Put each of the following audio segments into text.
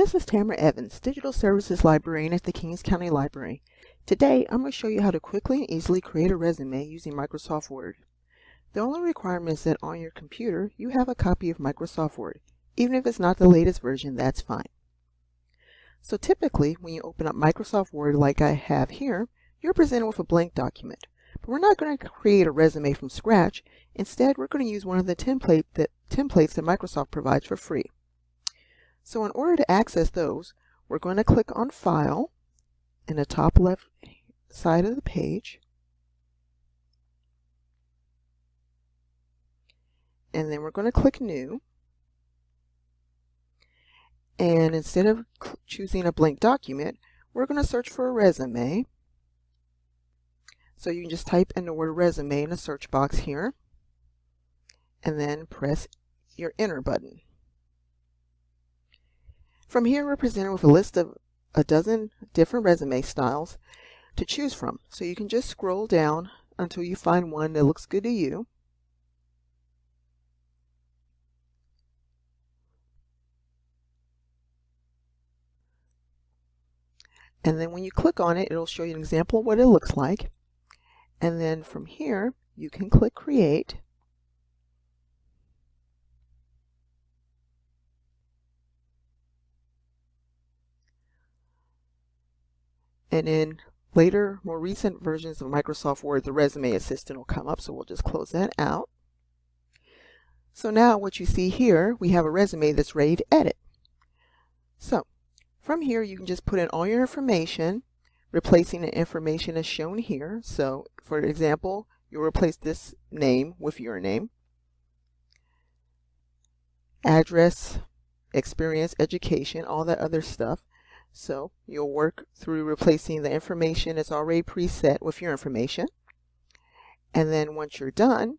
This is Tamara Evans, Digital Services Librarian at the Kings County Library. Today, I'm going to show you how to quickly and easily create a resume using Microsoft Word. The only requirement is that on your computer, you have a copy of Microsoft Word. Even if it's not the latest version, that's fine. So typically, when you open up Microsoft Word like I have here, you're presented with a blank document. But we're not going to create a resume from scratch. Instead, we're going to use one of the templates that Microsoft provides for free. So in order to access those, we're going to click on File in the top left side of the page. And then we're going to click New. And instead of choosing a blank document, we're going to search for a resume. So you can just type in the word resume in the search box here, and then press your Enter button. From here, we're presented with a list of a dozen different resume styles to choose from. So you can just scroll down until you find one that looks good to you. And then when you click on it, it'll show you an example of what it looks like. And then from here, you can click Create. And in later, more recent versions of Microsoft Word, the Resume Assistant will come up, so we'll just close that out. So now what you see here, we have a resume that's ready to edit. So from here, you can just put in all your information, replacing the information as shown here. So for example, you'll replace this name with your name, address, experience, education, all that other stuff. So you'll work through replacing the information that's already preset with your information. And then once you're done,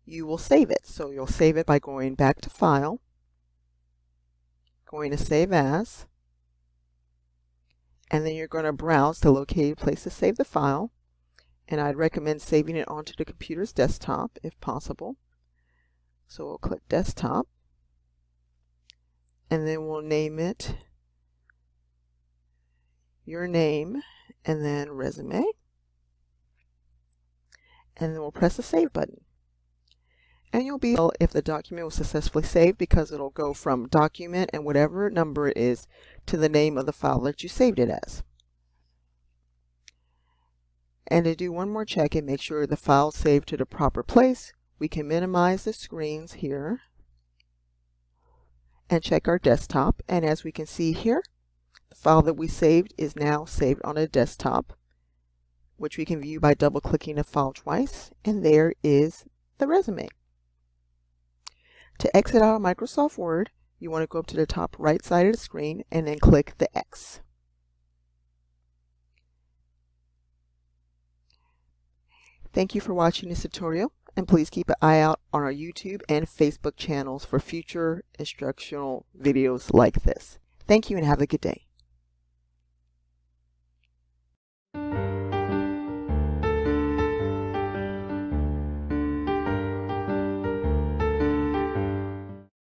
you will save it. So you'll save it by going back to File, going to Save As, and then you're going to browse to locate a place to save the file. And I'd recommend saving it onto the computer's desktop if possible. So we'll click Desktop, and then we'll name it your name and then Resume, and then we'll press the Save button. And you'll be able, if the document was successfully saved, because it'll go from document and whatever number it is to the name of the file that you saved it as. And to do one more check and make sure the file's saved to the proper place, we can minimize the screens here and check our desktop. And as we can see here, the file that we saved is now saved on a desktop, which we can view by double-clicking the file twice. And there is the resume. To exit out of Microsoft Word, you want to go up to the top right side of the screen and then click the X. Thank you for watching this tutorial, and please keep an eye out on our YouTube and Facebook channels for future instructional videos like this. Thank you and have a good day.